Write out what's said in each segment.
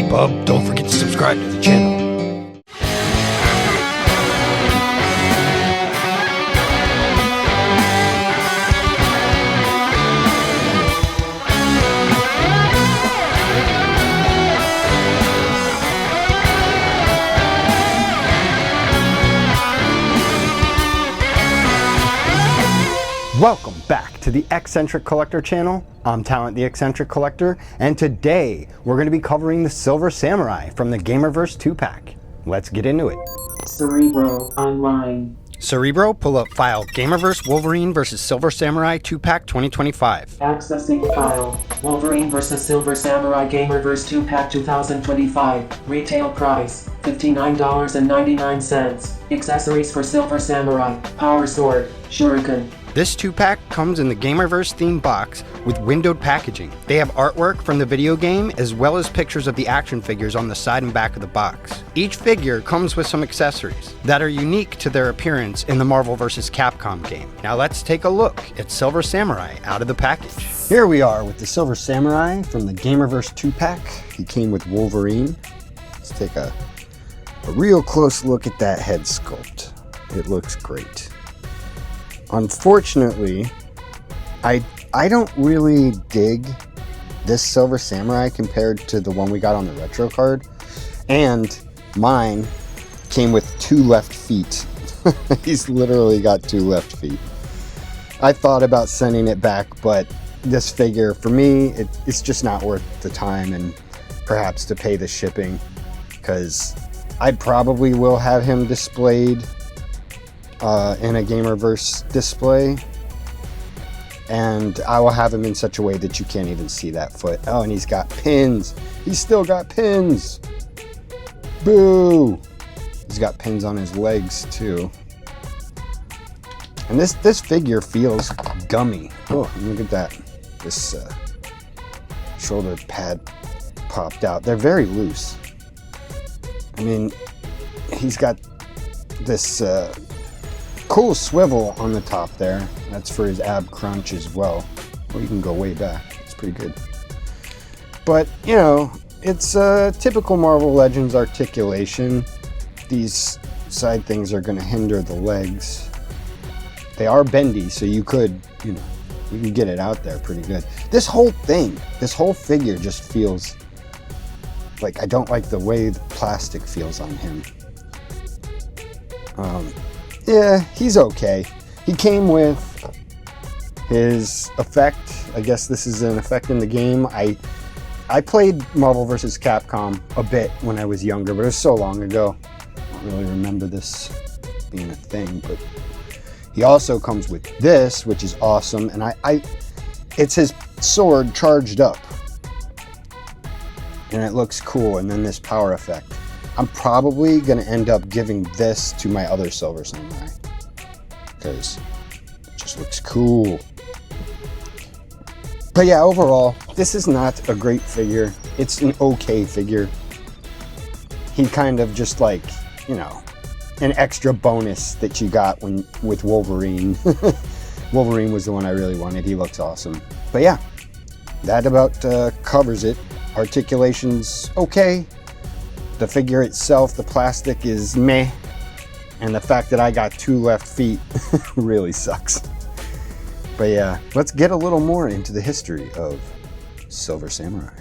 Hey bub, don't forget to subscribe to the channel. Welcome back to the X-Centric Collector channel. I'm Talent the X-Centric Collector, and today we're going to be covering the Silver Samurai from the Gamerverse 2-pack. Let's get into it. Cerebro Online. Cerebro, pull up file Gamerverse Wolverine vs. Silver Samurai 2-pack 2025. Accessing file Wolverine vs. Silver Samurai Gamerverse 2-pack 2025. Retail price $59.99. Accessories for Silver Samurai: Power Sword, Shuriken. This 2-pack comes in the Gamerverse themed box with windowed packaging. They have artwork from the video game as well as pictures of the action figures on the side and back of the box. Each figure comes with some accessories that are unique to their appearance in the Marvel vs. Capcom game. Now let's take a look at Silver Samurai out of the package. Here we are with the Silver Samurai from the Gamerverse 2-pack. He came with Wolverine. Let's take a real close look at that head sculpt. It looks great. Unfortunately, I don't really dig this Silver Samurai compared to the one we got on the retro card, and mine came with 2 left feet. He's literally got 2 left feet. I thought about sending it back, but this figure, for me, it's just not worth the time and perhaps to pay the shipping, because I probably will have him displayed in a Gamerverse display, and I will have him in such a way that you can't even see that foot. Oh, and he's got pins. He's still got pins. Boo! He's got pins on his legs too. And this figure feels gummy. Oh, look at that. This shoulder pad popped out. They're very loose. I mean, he's got this cool swivel on the top there. That's for his ab crunch as well. Well, you can go way back. It's pretty good. But, you know, it's a typical Marvel Legends articulation. These side things are going to hinder the legs. They are bendy, so you could, you can get it out there pretty good. This whole thing, this whole figure just feels like, I don't like the way the plastic feels on him. Yeah, he's okay. He came with his effect. I guess this is an effect in the game. I played Marvel vs. Capcom a bit when I was younger, but it was so long ago. I don't really remember this being a thing, but he also comes with this, which is awesome, and it's his sword charged up. And it looks cool, and then this power effect. I'm probably going to end up giving this to my other Silver Samurai, because it just looks cool. But yeah, overall, this is not a great figure. It's an okay figure. He kind of just like, an extra bonus that you got with Wolverine. Wolverine was the one I really wanted. He looks awesome. But yeah, that about covers it. Articulation's okay. The figure itself, the plastic is meh, and the fact that I got 2 left feet really sucks. But yeah, let's get a little more into the history of Silver Samurai.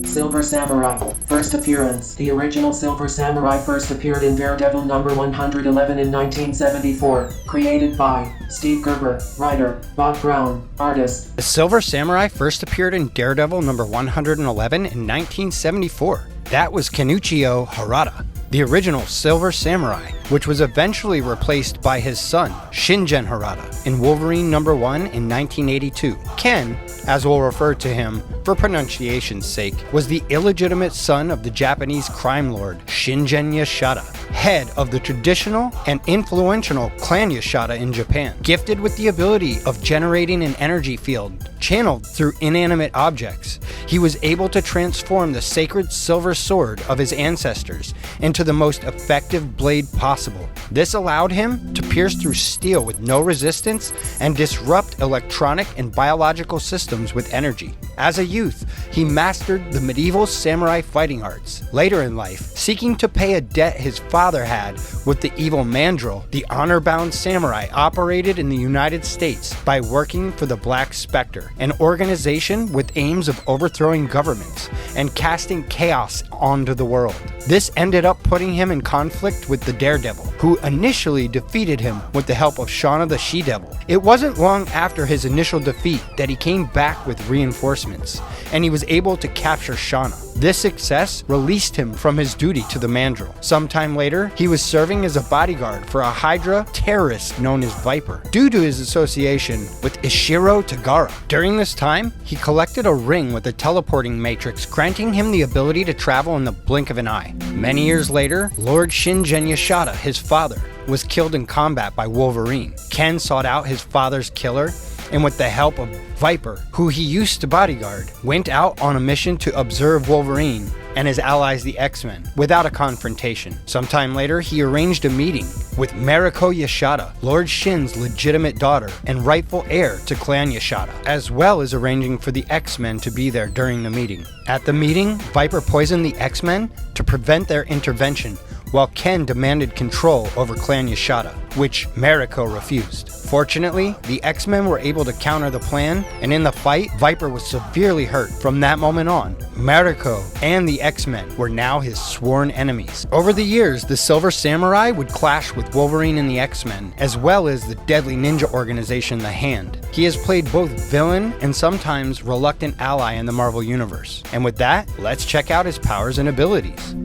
Silver Samurai, first appearance. The original Silver Samurai first appeared in Daredevil number 111 in 1974. Created by Steve Gerber, writer, Bob Brown, artist. The Silver Samurai first appeared in Daredevil number 111 in 1974. That was Kenichiro Harada, the original Silver Samurai, which was eventually replaced by his son, Shingen Harada, in Wolverine number 1 in 1982. Ken, as we'll refer to him for pronunciation's sake, was the illegitimate son of the Japanese crime lord Shingen Yashida, head of the traditional and influential clan Yashida in Japan. Gifted with the ability of generating an energy field channeled through inanimate objects, he was able to transform the sacred silver sword of his ancestors into the most effective blade possible. This allowed him to pierce through steel with no resistance and disrupt electronic and biological systems with energy. As a youth, he mastered the medieval samurai fighting arts. Later in life, seeking to pay a debt his father had with the evil Mandrill, the honor-bound samurai operated in the United States by working for the Black Spectre, an organization with aims of overthrowing governments and casting chaos onto the world. This ended up putting him in conflict with the Daredevil, who initially defeated him with the help of Shauna the She-Devil. It wasn't long after his initial defeat that he came back with reinforcements, and he was able to capture Shauna. This success released him from his duty to the Mandrill. Sometime later, he was serving as a bodyguard for a Hydra terrorist known as Viper, due to his association with Ishiro Tagara. During this time, he collected a ring with a teleporting matrix, granting him the ability to travel in the blink of an eye. Many years later, Lord Shingen Yashada, his father, was killed in combat by Wolverine. Ken sought out his father's killer, and with the help of Viper, who he used to bodyguard, went out on a mission to observe Wolverine and his allies the X-Men without a confrontation. Sometime later, he arranged a meeting with Mariko Yashada, Lord Shin's legitimate daughter and rightful heir to Clan Yashada, as well as arranging for the X-Men to be there during the meeting. At the meeting, Viper poisoned the X-Men to prevent their intervention, while Ken demanded control over Clan Yashada, which Mariko refused. Fortunately, the X-Men were able to counter the plan, and in the fight, Viper was severely hurt. From that moment on, Mariko and the X-Men were now his sworn enemies. Over the years, the Silver Samurai would clash with Wolverine and the X-Men, as well as the deadly ninja organization, The Hand. He has played both villain and sometimes reluctant ally in the Marvel Universe. And with that, let's check out his powers and abilities.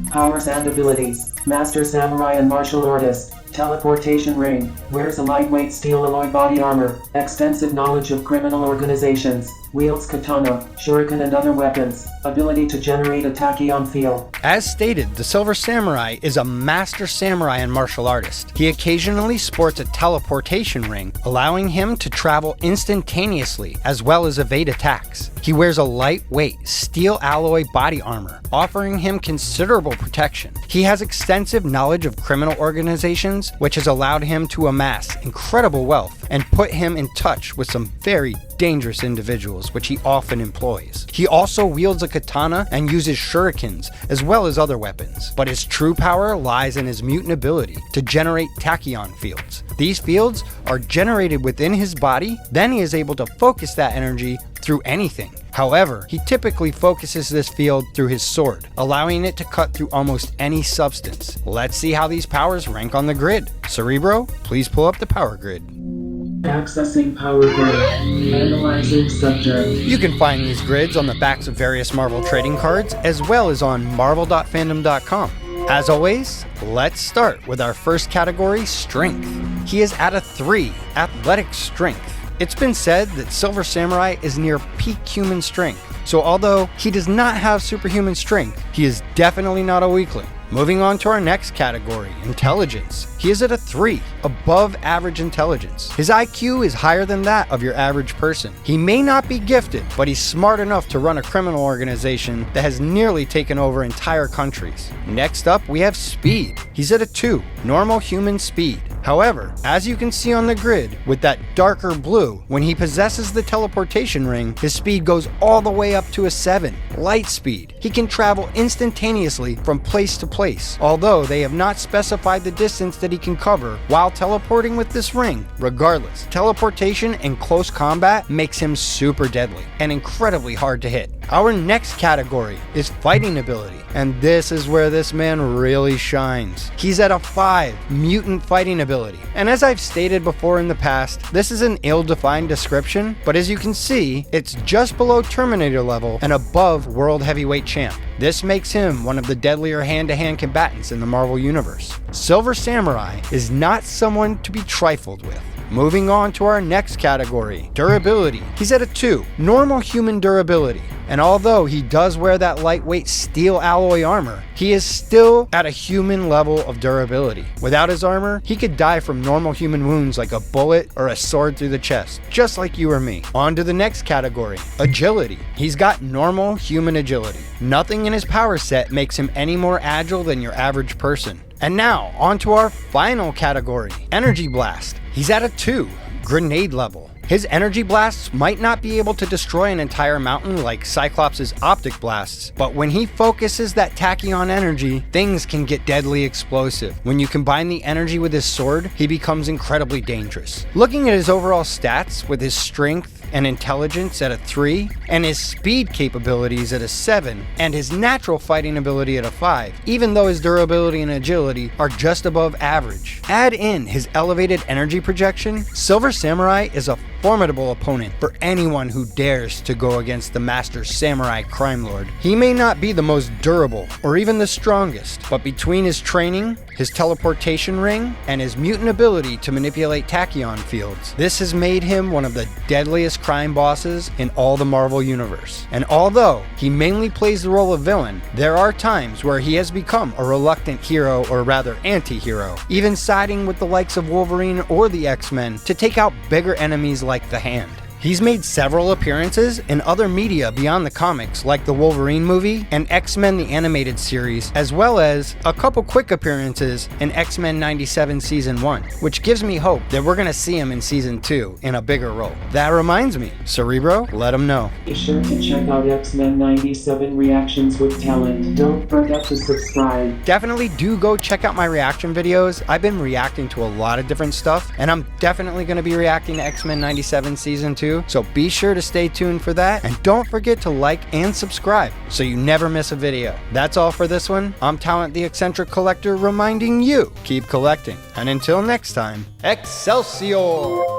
Powers and abilities. Master Samurai and Martial Artist. Teleportation Ring. Wears a lightweight steel alloy body armor. Extensive knowledge of criminal organizations. Wields katana, shuriken and other weapons. Ability to generate a tachyon field. As stated, the Silver Samurai is a master samurai and martial artist. He occasionally sports a teleportation ring, allowing him to travel instantaneously as well as evade attacks. He wears a lightweight steel alloy body armor, offering him considerable protection. He has extensive knowledge of criminal organizations, which has allowed him to amass incredible wealth and put him in touch with some very dangerous individuals, which he often employs. He also wields a katana and uses shurikens as well as other weapons, but his true power lies in his mutant ability to generate tachyon fields. These fields are generated within his body, then he is able to focus that energy through anything. However, he typically focuses this field through his sword, allowing it to cut through almost any substance. Let's see how these powers rank on the grid. Cerebro, please pull up the power grid. Accessing power grid. Analyzing subject. You can find these grids on the backs of various Marvel trading cards, as well as on marvel.fandom.com. As always, let's start with our first category, Strength. He is at a 3, Athletic Strength. It's been said that Silver Samurai is near peak human strength, so although he does not have superhuman strength, he is definitely not a weakling. Moving on to our next category, Intelligence. He is at a 3, above average intelligence. His IQ is higher than that of your average person. He may not be gifted, but he's smart enough to run a criminal organization that has nearly taken over entire countries. Next up, we have Speed. He's at a 2, normal human speed. However, as you can see on the grid, with that darker blue, when he possesses the teleportation ring, his speed goes all the way up to a 7, light speed. He can travel instantaneously from place to place, although they have not specified the distance that he can cover while teleporting with this ring. Regardless, teleportation and close combat makes him super deadly and incredibly hard to hit. Our next category is Fighting Ability, and this is where this man really shines. He's at a 5, Mutant Fighting Ability. And as I've stated before in the past, this is an ill-defined description, but as you can see, it's just below Terminator level and above World Heavyweight Champ. This makes him one of the deadlier hand-to-hand combatants in the Marvel Universe. Silver Samurai is not someone to be trifled with. Moving on to our next category, Durability. He's at a 2, normal human durability. And although he does wear that lightweight steel alloy armor, he is still at a human level of durability. Without his armor, he could die from normal human wounds like a bullet or a sword through the chest, just like you or me. On to the next category, Agility. He's got normal human agility. Nothing in his power set makes him any more agile than your average person. And now, on to our final category, Energy Blast. He's at a 2, grenade level. His energy blasts might not be able to destroy an entire mountain like Cyclops' optic blasts, but when he focuses that tachyon energy, things can get deadly explosive. When you combine the energy with his sword, he becomes incredibly dangerous. Looking at his overall stats with his strength and intelligence at a 3, and his speed capabilities at a 7, and his natural fighting ability at a 5, even though his durability and agility are just above average. Add in his elevated energy projection, Silver Samurai is a formidable opponent for anyone who dares to go against the Master Samurai Crime Lord. He may not be the most durable or even the strongest, but between his training, his teleportation ring, and his mutant ability to manipulate tachyon fields, this has made him one of the deadliest crime bosses in all the Marvel Universe. And although he mainly plays the role of villain, there are times where he has become a reluctant hero, or rather anti-hero, even siding with the likes of Wolverine or the X-Men to take out bigger enemies like the Hand. He's made several appearances in other media beyond the comics, like the Wolverine movie and X-Men the Animated Series, as well as a couple quick appearances in X-Men 97 Season 1, which gives me hope that we're gonna see him in Season 2 in a bigger role. That reminds me, Cerebro, let him know. Be sure to check out X-Men 97 Reactions with Talent. Don't forget to subscribe. Definitely do go check out my reaction videos. I've been reacting to a lot of different stuff, and I'm definitely gonna be reacting to X-Men 97 Season 2. So be sure to stay tuned for that, and don't forget to like and subscribe so you never miss a video. That's all for this one. I'm Talent the Eccentric Collector reminding you, keep collecting. And until next time, Excelsior!